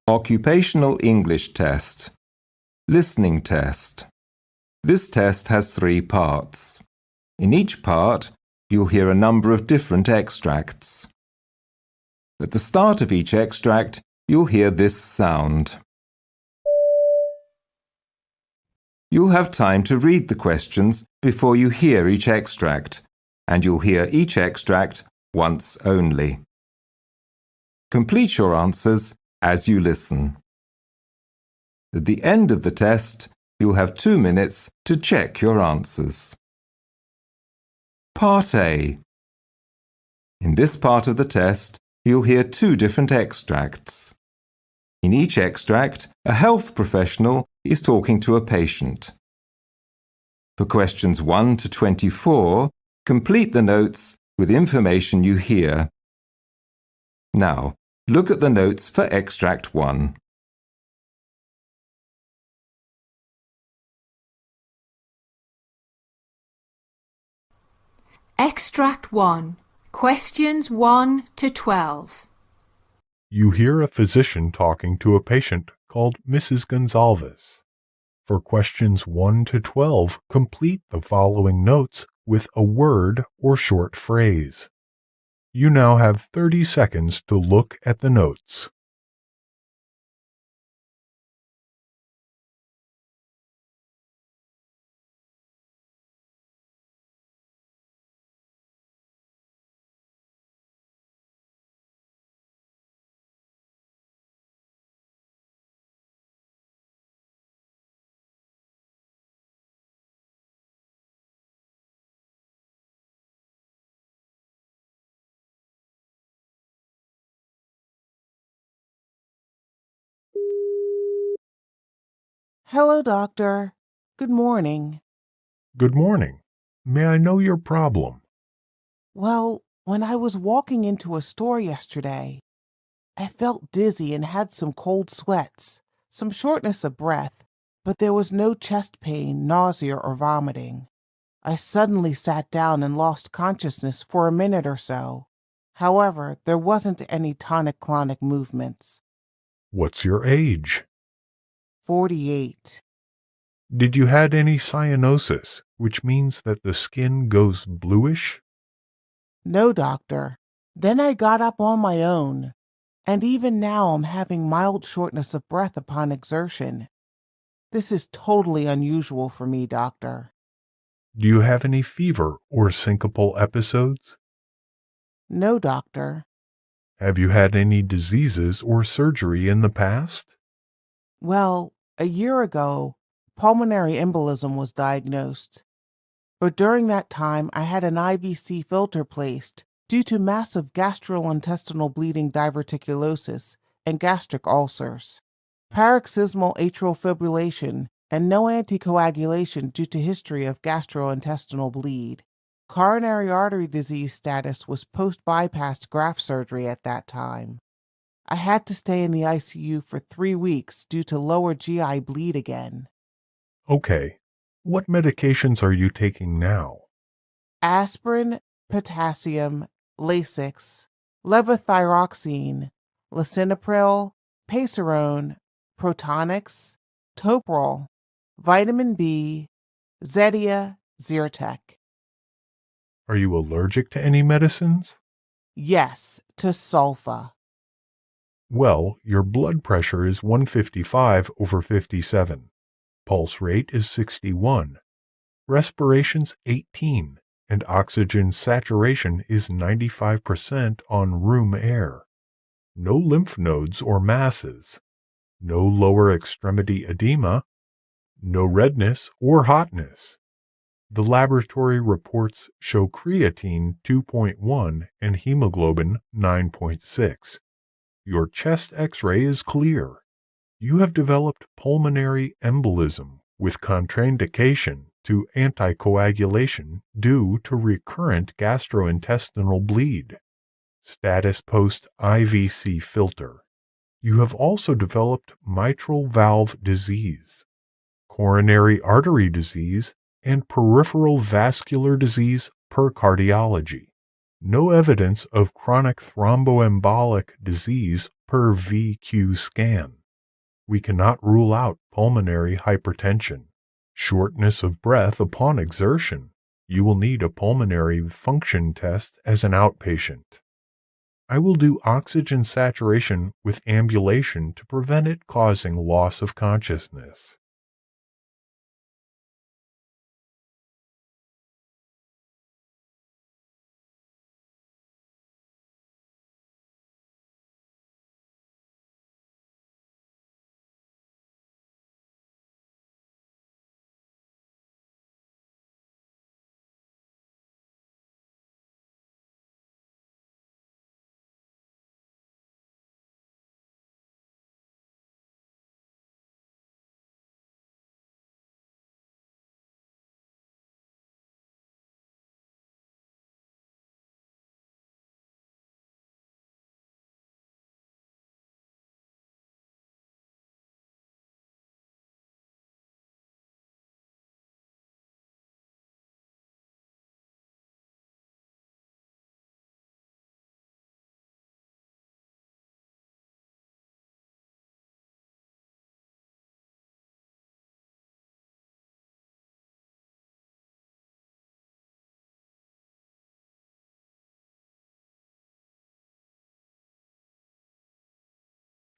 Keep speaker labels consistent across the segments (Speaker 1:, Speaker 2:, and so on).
Speaker 1: Occupational English Test. Listening Test. This test has 3 parts. In each part, you'll hear a number of different extracts. At the start of each extract, you'll hear this sound. You'll have time to read the questions before you hear each extract, and you'll hear each extract once only. Complete your answers as you listen. At the end of the test, you'll have 2 minutes to check your answers. Part A. In this part of the test, you'll hear 2 different extracts. In each extract, a health professional is talking to a patient. For questions 1 to 24, complete the notes with information you hear. Now, look at the notes for extract 1.
Speaker 2: Extract 1. Questions 1 to 12.
Speaker 3: You hear a physician talking to a patient called Mrs. Gonzalez. For questions 1 to 12, complete the following notes with a word or short phrase. You now have 30 seconds to look at the notes.
Speaker 4: Hello, doctor. Good morning.
Speaker 3: Good morning. May I know your problem?
Speaker 4: Well, when I was walking into a store yesterday, I felt dizzy and had some cold sweats, some shortness of breath, but there was no chest pain, nausea, or vomiting. I suddenly sat down and lost consciousness for a minute or so. However, there wasn't any tonic-clonic movements.
Speaker 3: What's your age?
Speaker 4: 48.
Speaker 3: Did you had any cyanosis, which means that the skin goes bluish?
Speaker 4: No, doctor. Then I got up on my own, and even now I'm having mild shortness of breath upon exertion. This is totally unusual for me, doctor.
Speaker 3: Do you have any fever or syncopal episodes?
Speaker 4: No, doctor.
Speaker 3: Have you had any diseases or surgery in the past?
Speaker 4: Well, a year ago, pulmonary embolism was diagnosed. But during that time, I had an IVC filter placed due to massive gastrointestinal bleeding diverticulosis and gastric ulcers, paroxysmal atrial fibrillation, and no anticoagulation due to history of gastrointestinal bleed. Coronary artery disease status was post-bypass graft surgery at that time. I had to stay in the ICU for 3 weeks due to lower GI bleed again.
Speaker 3: Okay. What medications are you taking now?
Speaker 4: Aspirin, potassium, Lasix, levothyroxine, lisinopril, Pacerone, Protonix, Toprol, vitamin B, Zetia, Zyrtec.
Speaker 3: Are you allergic to any medicines?
Speaker 4: Yes, to sulfa.
Speaker 3: Well, your blood pressure is 155/57. Pulse rate is 61. Respiration's 18, and oxygen saturation is 95% on room air. No lymph nodes or masses. No lower extremity edema. No redness or hotness. The laboratory reports show creatine 2.1 and hemoglobin 9.6. Your chest X-ray is clear. You have developed pulmonary embolism with contraindication to anticoagulation due to recurrent gastrointestinal bleed. Status post-IVC filter. You have also developed mitral valve disease, coronary artery disease, and peripheral vascular disease per cardiology. No evidence of chronic thromboembolic disease per VQ scan. We cannot rule out pulmonary hypertension, shortness of breath upon exertion. You will need a pulmonary function test as an outpatient. I will do oxygen saturation with ambulation to prevent it causing loss of consciousness.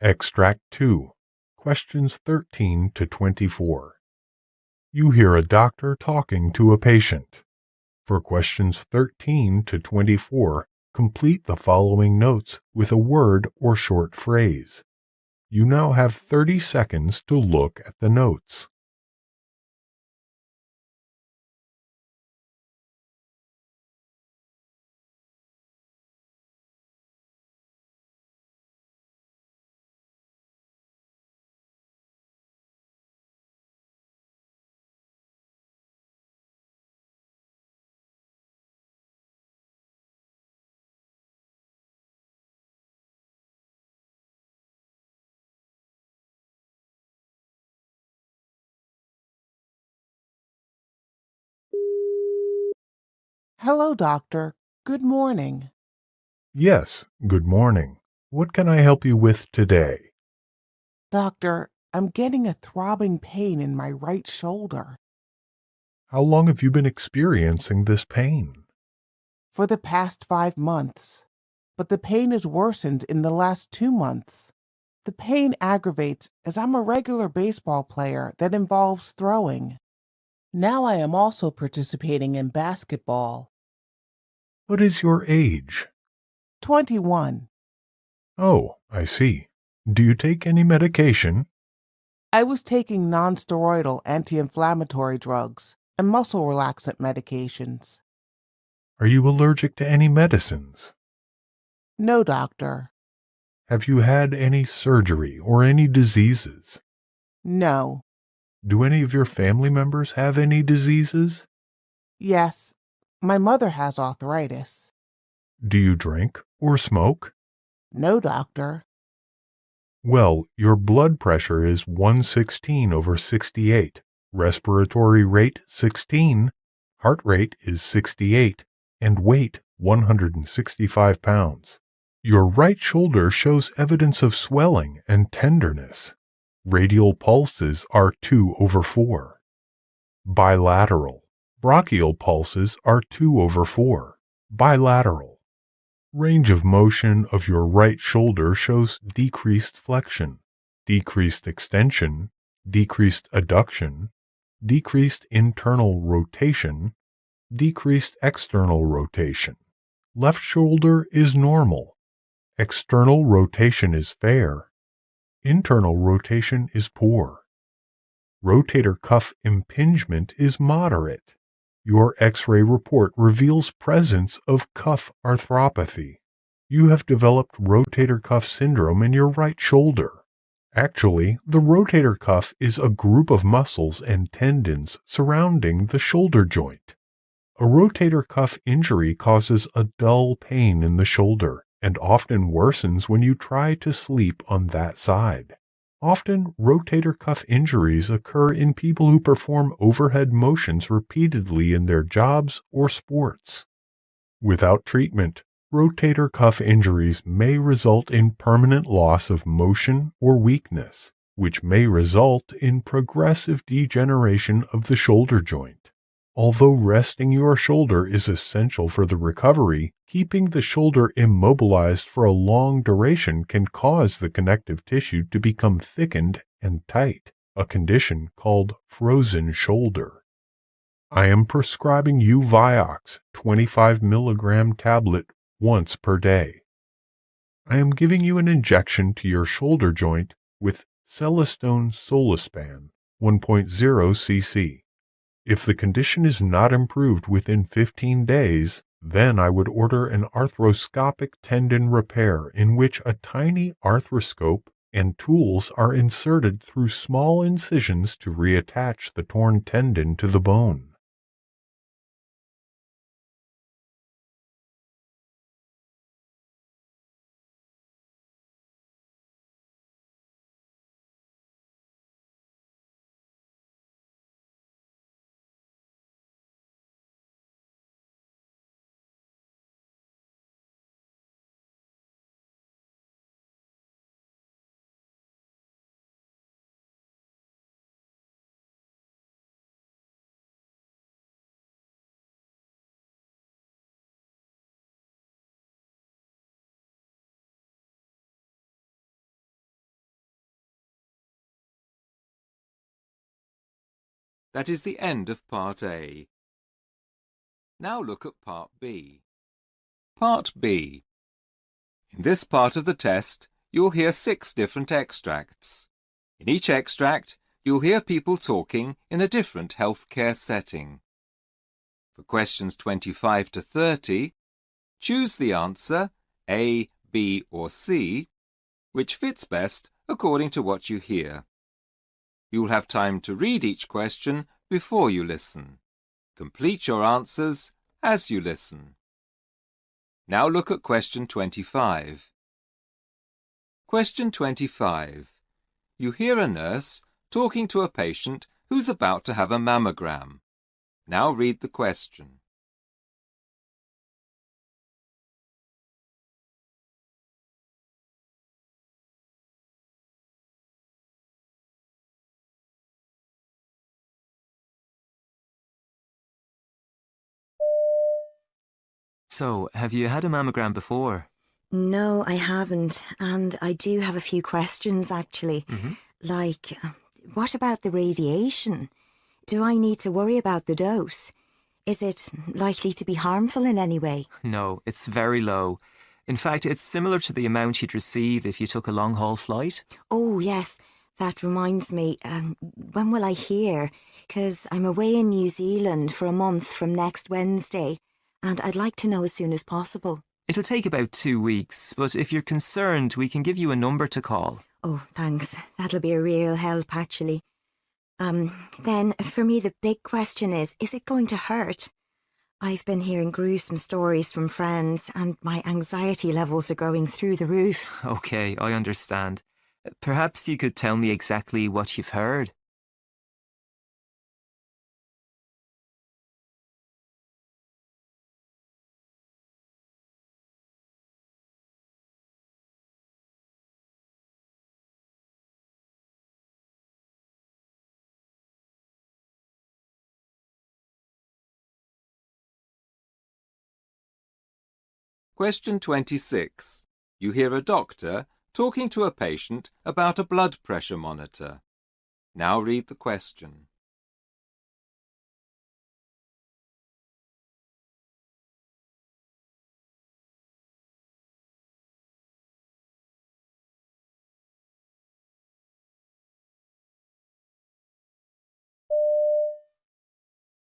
Speaker 3: Extract 2. Questions 13 to 24. You hear a doctor talking to a patient. For questions 13 to 24, complete the following notes with a word or short phrase. You now have 30 seconds to look at the notes.
Speaker 4: Hello, doctor. Good morning.
Speaker 3: Yes, good morning. What can I help you with today?
Speaker 4: Doctor, I'm getting a throbbing pain in my right shoulder.
Speaker 3: How long have you been experiencing this pain?
Speaker 4: For the past 5 months. But the pain has worsened in the last 2 months. The pain aggravates as I'm a regular baseball player that involves throwing. Now I am also participating in basketball.
Speaker 3: What is your age?
Speaker 4: 21.
Speaker 3: Oh, I see. Do you take any medication?
Speaker 4: I was taking non-steroidal anti-inflammatory drugs and muscle relaxant medications.
Speaker 3: Are you allergic to any medicines?
Speaker 4: No, doctor.
Speaker 3: Have you had any surgery or any diseases?
Speaker 4: No.
Speaker 3: Do any of your family members have any diseases?
Speaker 4: Yes, my mother has arthritis.
Speaker 3: Do you drink or smoke?
Speaker 4: No, doctor.
Speaker 3: Well, your blood pressure is 116/68, respiratory rate 16, heart rate is 68, and weight 165 pounds. Your right shoulder shows evidence of swelling and tenderness. Radial pulses are 2/4. Bilateral. Brachial pulses are 2/4. Bilateral. Range of motion of your right shoulder shows decreased flexion, decreased extension, decreased adduction, decreased internal rotation, decreased external rotation. Left shoulder is normal. External rotation is fair. Internal rotation is poor. Rotator cuff impingement is moderate. Your X-ray report reveals presence of cuff arthropathy. You have developed rotator cuff syndrome in your right shoulder. Actually, the rotator cuff is a group of muscles and tendons surrounding the shoulder joint. A rotator cuff injury causes a dull pain in the shoulder and often worsens when you try to sleep on that side. Often, rotator cuff injuries occur in people who perform overhead motions repeatedly in their jobs or sports. Without treatment, Rotator cuff injuries may result in permanent loss of motion or weakness, which may result in progressive degeneration of the shoulder joint. Although resting your shoulder is essential for the recovery, keeping the shoulder immobilized for a long duration can cause the connective tissue to become thickened and tight, a condition called frozen shoulder. I am prescribing you Vioxx 25 milligram tablet once per day. I am giving you an injection to your shoulder joint with Celestone Solispan 1.0 cc. If the condition is not improved within 15 days, then I would order an arthroscopic tendon repair in which a tiny arthroscope and tools are inserted through small incisions to reattach the torn tendon to the bone.
Speaker 1: That is the end of Part A. Now look at Part B. Part B. In this part of the test, you'll hear 6 different extracts. In each extract, you'll hear people talking in a different healthcare setting. For questions 25 to 30, choose the answer A, B or C, which fits best according to what you hear. You'll have time to read each question before you listen. Complete your answers as you listen. Now look at question 25. Question 25. You hear a nurse talking to a patient who's about to have a mammogram. Now read the question.
Speaker 5: So, have you had a mammogram before?
Speaker 6: No, I haven't, and I do have a few questions actually. Like, what about the radiation? Do I need to worry about the dose? Is it likely to be harmful in any way?
Speaker 5: No, it's very low. In fact, it's similar to the amount you'd receive if you took a long-haul flight.
Speaker 6: Oh, yes, that reminds me. When will I hear? 'Cause I'm away in New Zealand for a month from next Wednesday, and I'd like to know as soon as possible.
Speaker 5: It'll take about 2 weeks, but if you're concerned, we can give you a number to call.
Speaker 6: Oh, thanks. That'll be a real help, actually. Then, for me, the big question is it going to hurt? I've been hearing gruesome stories from friends, and my anxiety levels are going through the roof.
Speaker 5: Okay, I understand. Perhaps you could tell me exactly what you've heard.
Speaker 1: Question 26. You hear a doctor talking to a patient about a blood pressure monitor. Now read the question.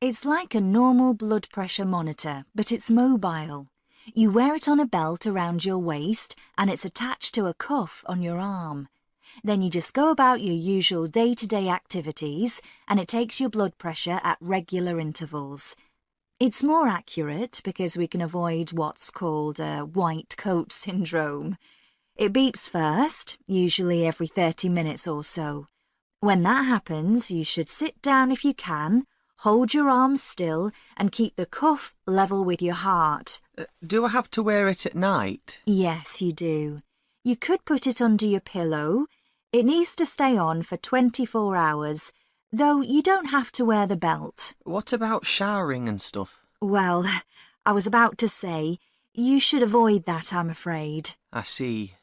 Speaker 7: It's like a normal blood pressure monitor, but it's mobile. You wear it on a belt around your waist and it's attached to a cuff on your arm. Then you just go about your usual day-to-day activities and it takes your blood pressure at regular intervals. It's more accurate because we can avoid what's called white coat syndrome. It beeps first, usually every 30 minutes or so. When that happens, you should sit down if you can, Hold your arms still and keep the cuff level with your heart.
Speaker 8: Do I have to wear it at night?
Speaker 7: Yes, you do. You could put it under your pillow. It needs to stay on for 24 hours, though you don't have to wear the belt.
Speaker 8: What about showering and stuff?
Speaker 7: Well, I was about to say, you should avoid that, I'm afraid.
Speaker 8: I see.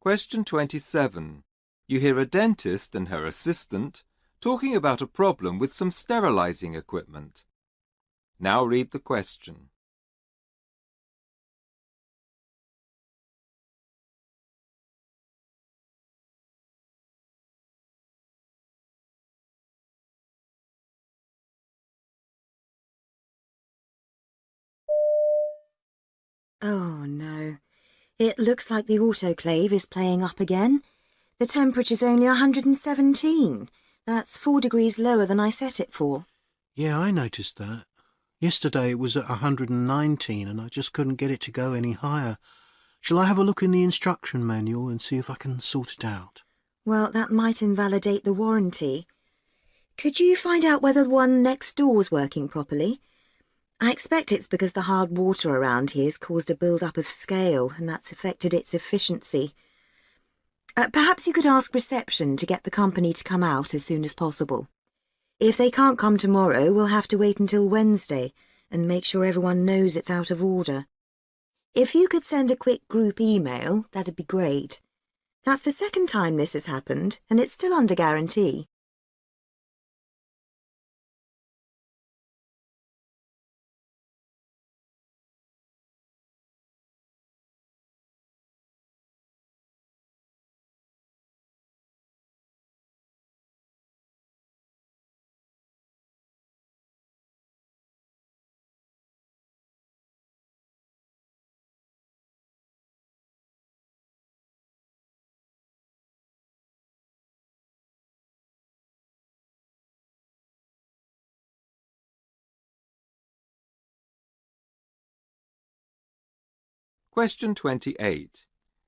Speaker 1: Question 27. You hear a dentist and her assistant talking about a problem with some sterilizing equipment. Now read the question.
Speaker 6: Oh no. It looks like the autoclave is playing up again. The temperature's only 117. That's 4 degrees lower than I set it for.
Speaker 9: Yeah, I noticed that. Yesterday it was at 119 and I just couldn't get it to go any higher. Shall I have a look in the instruction manual and see if I can sort it out?
Speaker 6: Well, that might invalidate the warranty. Could you find out whether the one next door's working properly? I expect it's because the hard water around here has caused a build-up of scale and that's affected its efficiency. Perhaps you could ask reception to get the company to come out as soon as possible. If they can't come tomorrow, we'll have to wait until Wednesday and make sure everyone knows it's out of order. If you could send a quick group email, that'd be great. That's the second time this has happened and it's still under guarantee.
Speaker 1: Question 28.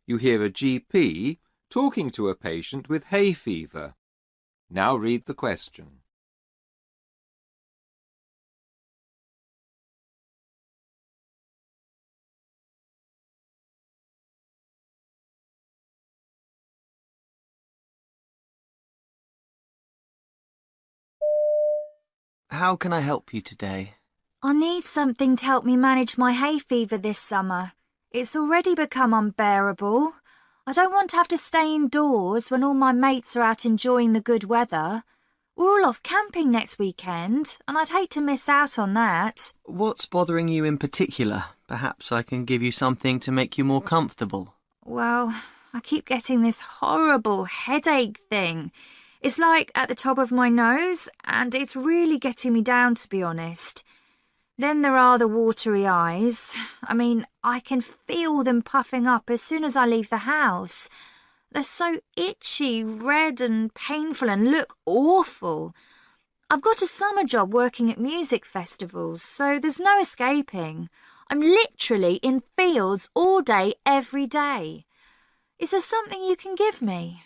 Speaker 1: You hear a GP talking to a patient with hay fever. Now read the question.
Speaker 8: How can I help you today?
Speaker 7: I need something to help me manage my hay fever this summer. It's already become unbearable. I don't want to have to stay indoors when all my mates are out enjoying the good weather. We're all off camping next weekend, and I'd hate to miss out on that.
Speaker 8: What's bothering you in particular? Perhaps I can give you something to make you more comfortable.
Speaker 7: Well, I keep getting this horrible headache thing. It's like at the top of my nose, and it's really getting me down, to be honest. Then there are the watery eyes. I mean, I can feel them puffing up as soon as I leave the house. They're so itchy, red and painful and look awful. I've got a summer job working at music festivals, so there's no escaping. I'm literally in fields all day, every day. Is there something you can give me?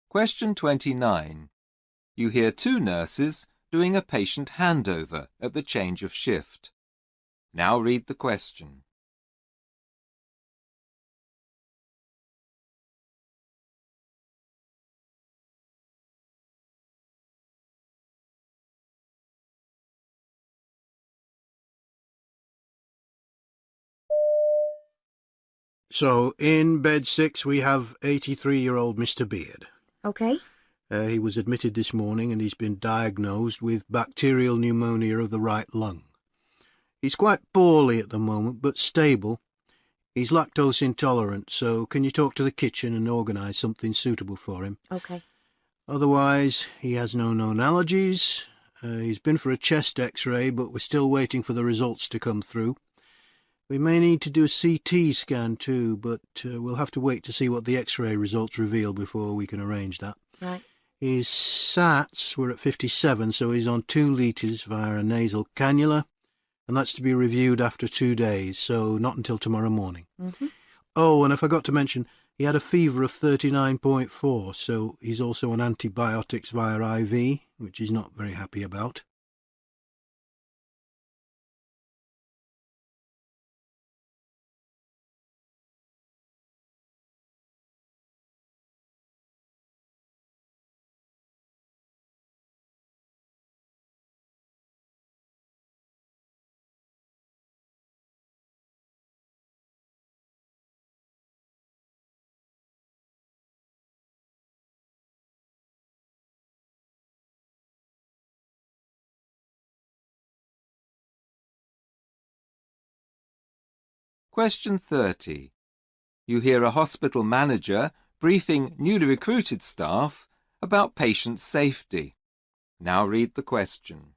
Speaker 1: Question 29. You hear two nurses doing a patient handover at the change of shift. Now read the question.
Speaker 9: So, in bed 6 we have 83-year-old Mr. Beard.
Speaker 6: OK?
Speaker 9: He was admitted this morning and he's been diagnosed with bacterial pneumonia of the right lung. He's quite poorly at the moment, but stable. He's lactose intolerant, so can you talk to the kitchen and organise something suitable for him?
Speaker 6: OK.
Speaker 9: Otherwise, he has no known allergies. He's been for a chest x-ray, but we're still waiting for the results to come through. We may need to do a CT scan too, but we'll have to wait to see what the x-ray results reveal before we can arrange that.
Speaker 6: Right.
Speaker 9: His SATs were at 57, so he's on 2 litres via a nasal cannula, and that's to be reviewed after 2 days, so not until tomorrow morning.
Speaker 6: Mm-hmm.
Speaker 9: Oh, and I forgot to mention, he had a fever of 39.4, so he's also on antibiotics via IV, which he's not very happy about.
Speaker 1: Question 30. You hear a hospital manager briefing newly recruited staff about patient safety. Now read the question.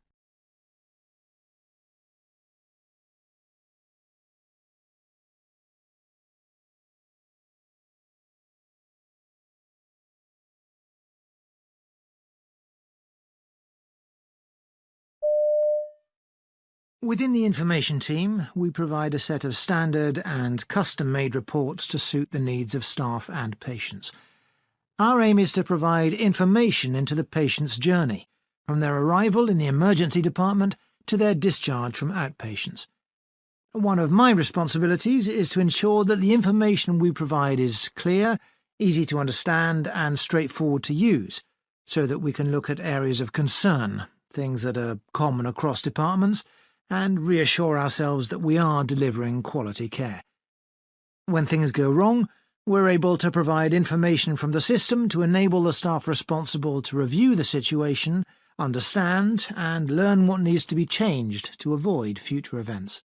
Speaker 10: Within the information team, we provide a set of standard and custom-made reports to suit the needs of staff and patients. Our aim is to provide information into the patient's journey, from their arrival in the emergency department to their discharge from outpatients. One of my responsibilities is to ensure that the information we provide is clear, easy to understand and straightforward to use, so that we can look at areas of concern, things that are common across departments, and reassure ourselves that we are delivering quality care. When things go wrong, we're able to provide information from the system to enable the staff responsible to review the situation, understand, and learn what needs to be changed to avoid future events.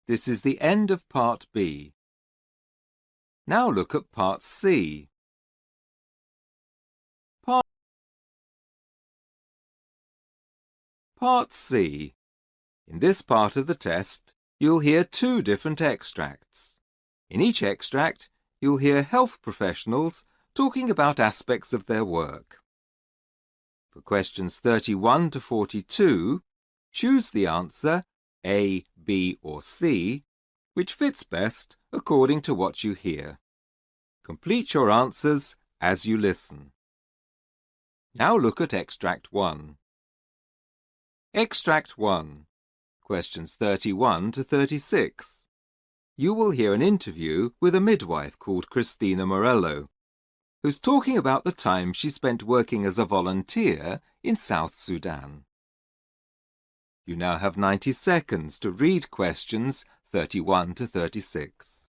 Speaker 1: This is the end of Part B. Now look at Part C. Part C. In this part of the test, you'll hear 2 different extracts. In each extract, you'll hear health professionals talking about aspects of their work. For questions 31 to 42, choose the answer A, B or C, which fits best according to what you hear. Complete your answers as you listen. Now look at Extract 1. Extract 1. Questions 31 to 36. You will hear an interview with a midwife called Christina Morello, who's talking about the time she spent working as a volunteer in South Sudan. You now have 90 seconds to read questions 31 to 36.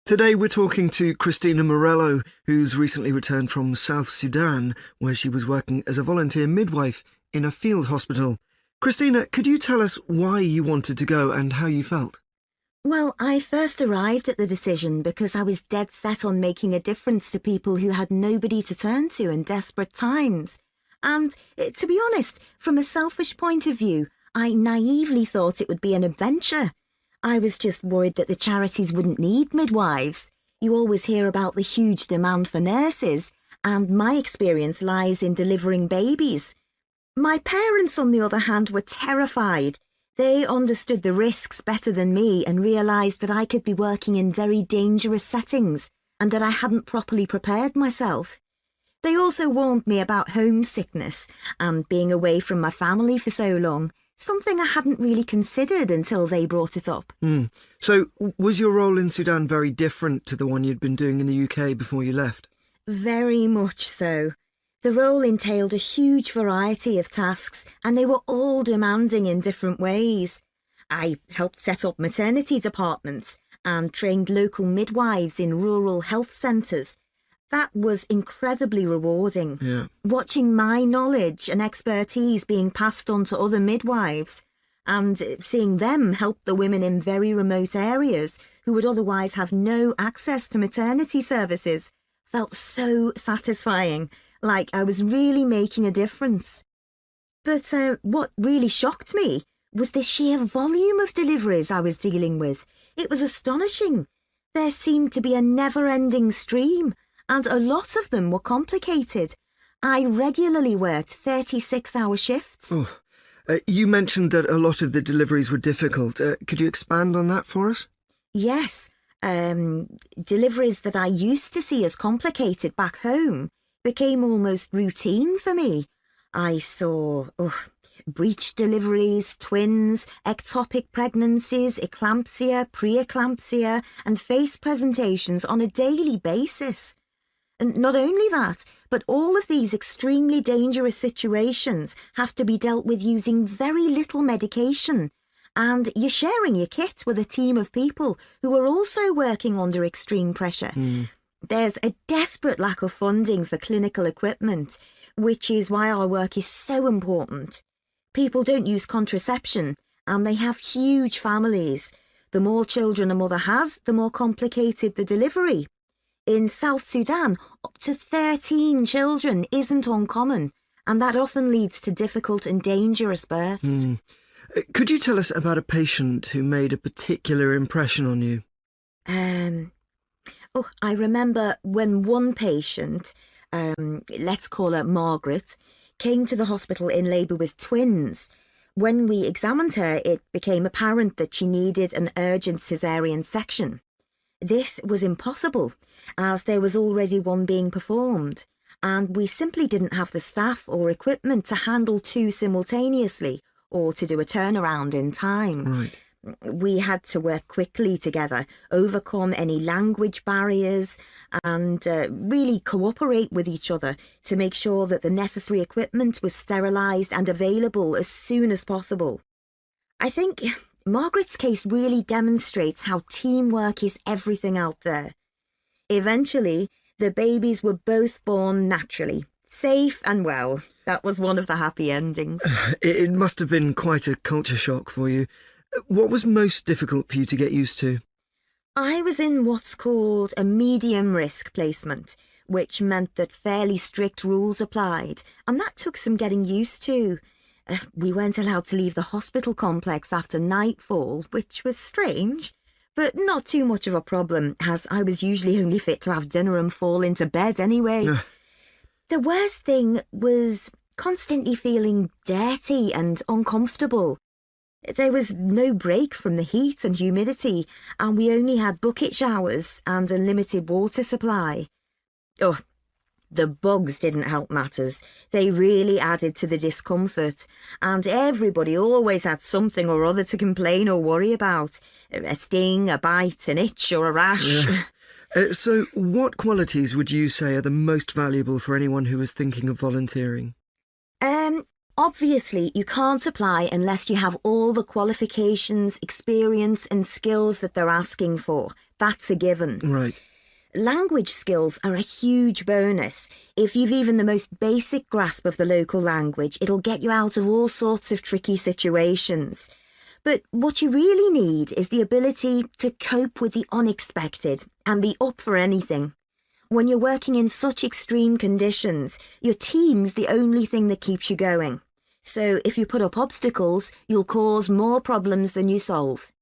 Speaker 11: Today we're talking to Christina Morello, who's recently returned from South Sudan, where she was working as a volunteer midwife in a field hospital. Christina, could you tell us why you wanted to go and how you felt?
Speaker 6: Well, I first arrived at the decision because I was dead set on making a difference to people who had nobody to turn to in desperate times. And, to be honest, from a selfish point of view, I naively thought it would be an adventure. I was just worried that the charities wouldn't need midwives. You always hear about the huge demand for nurses, and my experience lies in delivering babies. My parents, on the other hand, were terrified. They understood the risks better than me and realised that I could be working in very dangerous settings and that I hadn't properly prepared myself. They also warned me about homesickness and being away from my family for so long, something I hadn't really considered until they brought it up.
Speaker 11: So, was your role in Sudan very different to the one you'd been doing in the UK before you left?
Speaker 6: Very much so. The role entailed a huge variety of tasks, and they were all demanding in different ways. I helped set up maternity departments and trained local midwives in rural health centres. That was incredibly rewarding.
Speaker 11: Yeah.
Speaker 6: Watching my knowledge and expertise being passed on to other midwives and seeing them help the women in very remote areas who would otherwise have no access to maternity services felt so satisfying, like I was really making a difference. But what really shocked me was the sheer volume of deliveries I was dealing with. It was astonishing. There seemed to be a never-ending stream, and a lot of them were complicated. I regularly worked 36-hour shifts.
Speaker 11: Oh, you mentioned that a lot of the deliveries were difficult. Could you expand on that for us?
Speaker 6: Yes. Deliveries that I used to see as complicated back home became almost routine for me. I saw breech deliveries, twins, ectopic pregnancies, eclampsia, preeclampsia, and face presentations on a daily basis. And not only that, but all of these extremely dangerous situations have to be dealt with using very little medication. And you're sharing your kit with a team of people who are also working under extreme pressure. There's a desperate lack of funding for clinical equipment, which is why our work is so important. People don't use contraception, and they have huge families. The more children a mother has, the more complicated the delivery. In South Sudan, up to 13 children isn't uncommon, and that often leads to difficult and dangerous births.
Speaker 11: Could you tell us about a patient who made a particular impression on you?
Speaker 6: I remember when one patient, let's call her Margaret, came to the hospital in labour with twins. When we examined her, it became apparent that she needed an urgent caesarean section. This was impossible, as there was already one being performed, and we simply didn't have the staff or equipment to handle two simultaneously or to do a turnaround in time.
Speaker 11: Right.
Speaker 6: We had to work quickly together, overcome any language barriers, and really cooperate with each other to make sure that the necessary equipment was sterilised and available as soon as possible. I think Margaret's case really demonstrates how teamwork is everything out there. Eventually, the babies were both born naturally, safe and well. That was one of the happy endings.
Speaker 11: It must have been quite a culture shock for you. What was most difficult for you to get used to?
Speaker 6: I was in what's called a medium risk placement, which meant that fairly strict rules applied, and that took some getting used to. We weren't allowed to leave the hospital complex after nightfall, which was strange, but not too much of a problem, as I was usually only fit to have dinner and fall into bed anyway. The worst thing was constantly feeling dirty and uncomfortable. There was no break from the heat and humidity, and we only had bucket showers and a limited water supply. The bugs didn't help matters. They really added to the discomfort, and everybody always had something or other to complain or worry about. A sting, a bite, an itch or a rash.
Speaker 11: So what qualities would you say are the most valuable for anyone who is thinking of volunteering?
Speaker 6: Obviously, you can't apply unless you have all the qualifications, experience and skills that they're asking for. That's a given.
Speaker 11: Right.
Speaker 6: Language skills are a huge bonus. If you've even the most basic grasp of the local language, it'll get you out of all sorts of tricky situations. But what you really need is the ability to cope with the unexpected and be up for anything. When you're working in such extreme conditions, your team's the only thing that keeps you going. So if you put up obstacles, you'll cause more problems than you solve.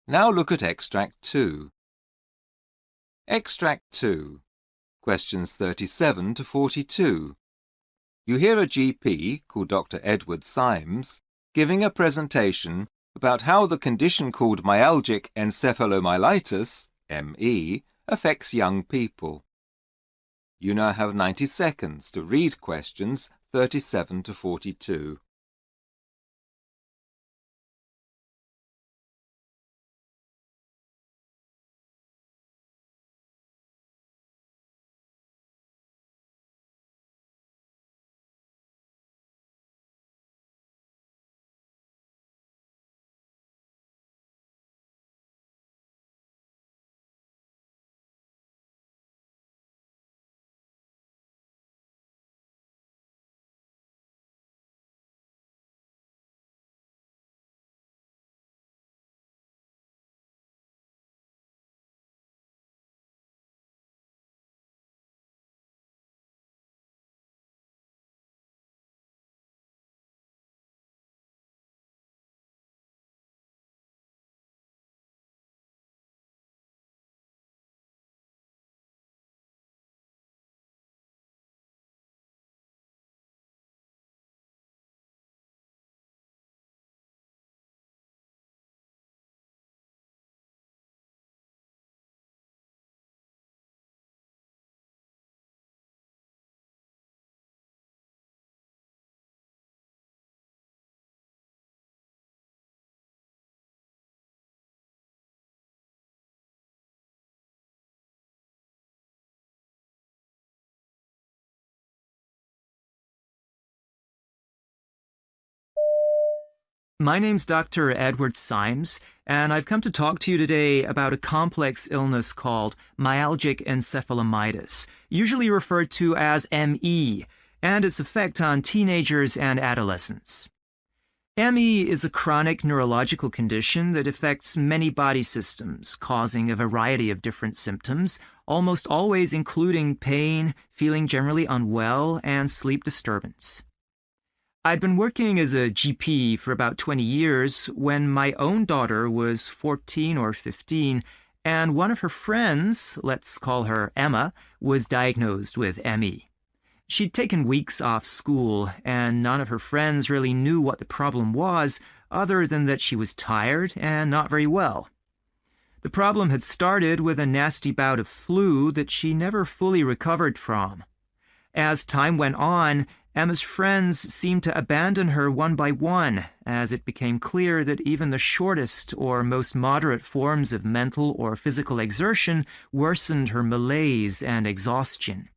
Speaker 1: Now look at Extract 2. Extract 2. Questions 37 to 42. You hear a GP, called Dr. Edward Symes, giving a presentation about how the condition called myalgic encephalomyelitis, ME, affects young people. You now have 90 seconds to read questions 37 to 42.
Speaker 5: My name's Dr. Edward Symes, and I've come to talk to you today about a complex illness called myalgic encephalomyelitis, usually referred to as ME, and its effect on teenagers and adolescents. ME is a chronic neurological condition that affects many body systems, causing a variety of different symptoms, almost always including pain, feeling generally unwell, and sleep disturbance. I'd been working as a GP for about 20 years when my own daughter was 14 or 15, and one of her friends, let's call her Emma, was diagnosed with ME. She'd taken weeks off school, and none of her friends really knew what the problem was, other than that she was tired and not very well. The problem had started with a nasty bout of flu that she never fully recovered from. As time went on, Emma's friends seemed to abandon her one by one, as it became clear that even the shortest or most moderate forms of mental or physical exertion worsened her malaise and exhaustion.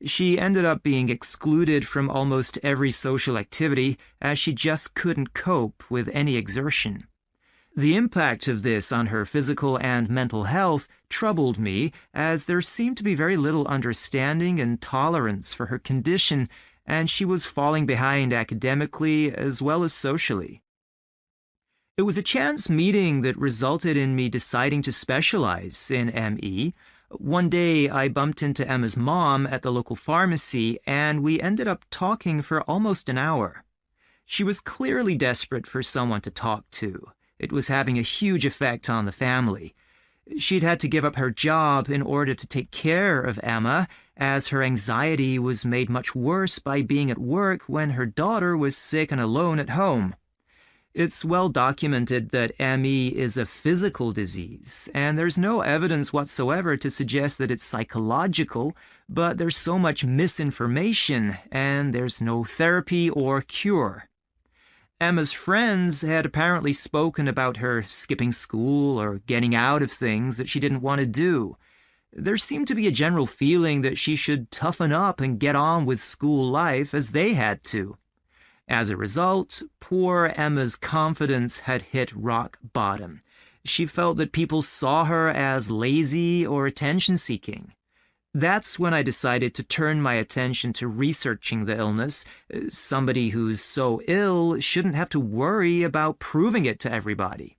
Speaker 5: She ended up being excluded from almost every social activity, as she just couldn't cope with any exertion. The impact of this on her physical and mental health troubled me, as there seemed to be very little understanding and tolerance for her condition, and she was falling behind academically as well as socially. It was a chance meeting that resulted in me deciding to specialize in ME. One day, I bumped into Emma's mom at the local pharmacy, and we ended up talking for almost an hour. She was clearly desperate for someone to talk to. It was having a huge effect on the family. She'd had to give up her job in order to take care of Emma, as her anxiety was made much worse by being at work when her daughter was sick and alone at home. It's well documented that ME is a physical disease, and there's no evidence whatsoever to suggest that it's psychological, but there's so much misinformation, and there's no therapy or cure. Emma's friends had apparently spoken about her skipping school or getting out of things that she didn't want to do. There seemed to be a general feeling that she should toughen up and get on with school life as they had to. As a result, poor Emma's confidence had hit rock bottom. She felt that people saw her as lazy or attention-seeking. That's when I decided to turn my attention to researching the illness. Somebody who's so ill shouldn't have to worry about proving it to everybody.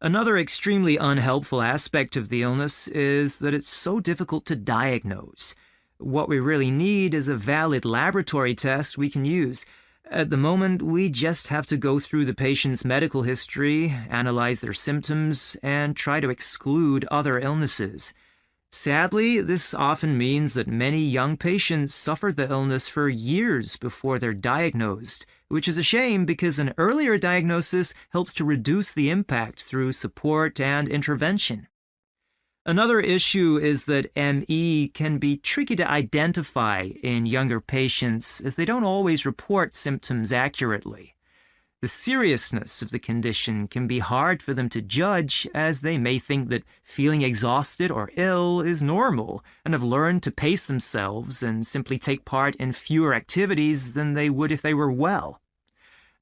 Speaker 5: Another extremely unhelpful aspect of the illness is that it's so difficult to diagnose. What we really need is a valid laboratory test we can use. At the moment, we just have to go through the patient's medical history, analyze their symptoms, and try to exclude other illnesses. Sadly, this often means that many young patients suffer the illness for years before they're diagnosed, which is a shame because an earlier diagnosis helps to reduce the impact through support and intervention. Another issue is that ME can be tricky to identify in younger patients as they don't always report symptoms accurately. The seriousness of the condition can be hard for them to judge, as they may think that feeling exhausted or ill is normal and have learned to pace themselves and simply take part in fewer activities than they would if they were well.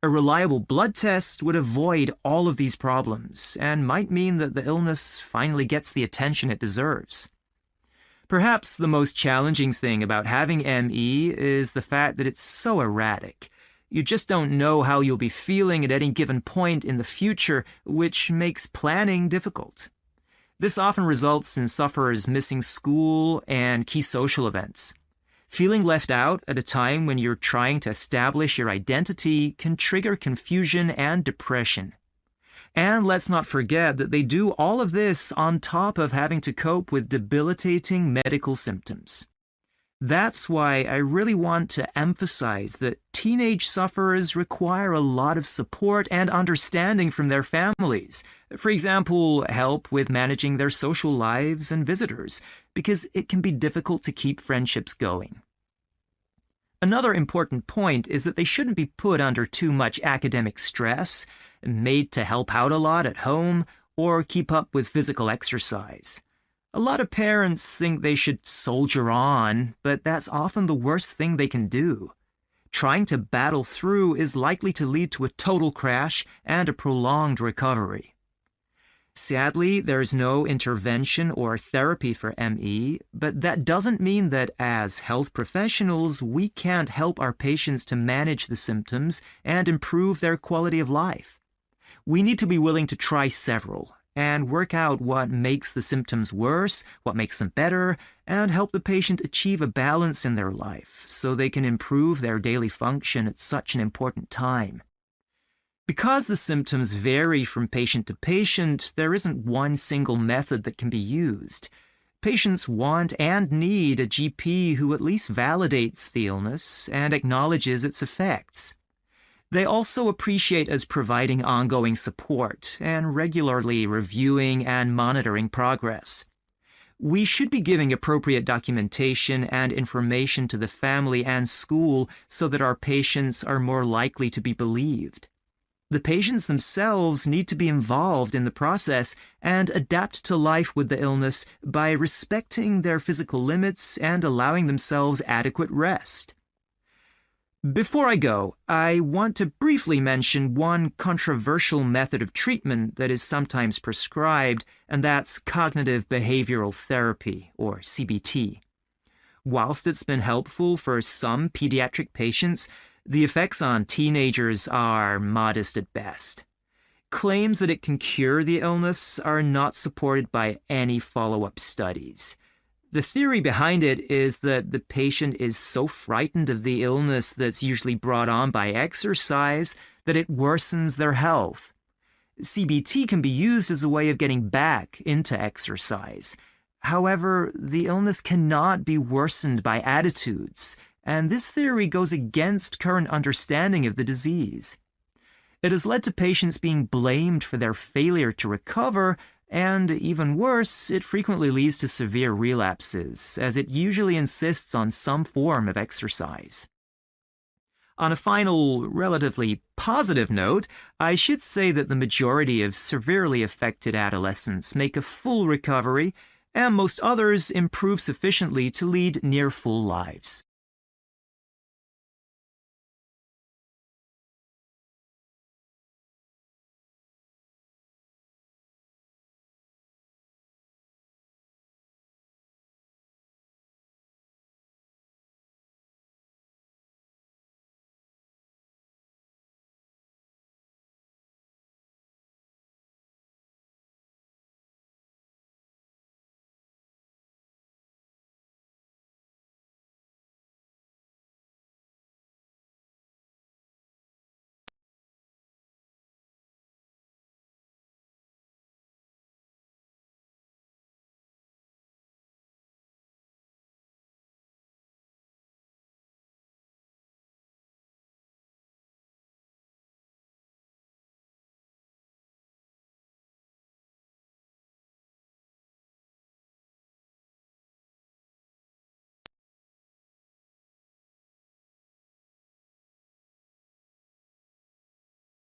Speaker 5: A reliable blood test would avoid all of these problems and might mean that the illness finally gets the attention it deserves. Perhaps the most challenging thing about having ME is the fact that it's so erratic. You just don't know how you'll be feeling at any given point in the future, which makes planning difficult. This often results in sufferers missing school and key social events. Feeling left out at a time when you're trying to establish your identity can trigger confusion and depression. And let's not forget that they do all of this on top of having to cope with debilitating medical symptoms. That's why I really want to emphasize that teenage sufferers require a lot of support and understanding from their families. For example, help with managing their social lives and visitors, because it can be difficult to keep friendships going. Another important point is that they shouldn't be put under too much academic stress, made to help out a lot at home, or keep up with physical exercise. A lot of parents think they should soldier on, but that's often the worst thing they can do. Trying to battle through is likely to lead to a total crash and a prolonged recovery. Sadly, there's no intervention or therapy for ME, but that doesn't mean that as health professionals, we can't help our patients to manage the symptoms and improve their quality of life. We need to be willing to try several and work out what makes the symptoms worse, what makes them better, and help the patient achieve a balance in their life so they can improve their daily function at such an important time. Because the symptoms vary from patient to patient, there isn't one single method that can be used. Patients want and need a GP who at least validates the illness and acknowledges its effects. They also appreciate us providing ongoing support and regularly reviewing and monitoring progress. We should be giving appropriate documentation and information to the family and school so that our patients are more likely to be believed. The patients themselves need to be involved in the process and adapt to life with the illness by respecting their physical limits and allowing themselves adequate rest. Before I go, I want to briefly mention one controversial method of treatment that is sometimes prescribed, and that's cognitive behavioral therapy, or CBT. Whilst it's been helpful for some pediatric patients, the effects on teenagers are modest at best. Claims that it can cure the illness are not supported by any follow-up studies. The theory behind it is that the patient is so frightened of the illness that's usually brought on by exercise that it worsens their health. CBT can be used as a way of getting back into exercise. However, the illness cannot be worsened by attitudes, and this theory goes against current understanding of the disease. It has led to patients being blamed for their failure to recover, and even worse, it frequently leads to severe relapses, as it usually insists on some form of exercise. On a final, relatively positive note, I should say that the majority of severely affected adolescents make a full recovery, and most others improve sufficiently to lead near full lives.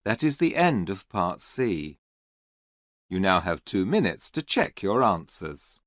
Speaker 1: That is the end of Part C. You now have 2 minutes to check your answers.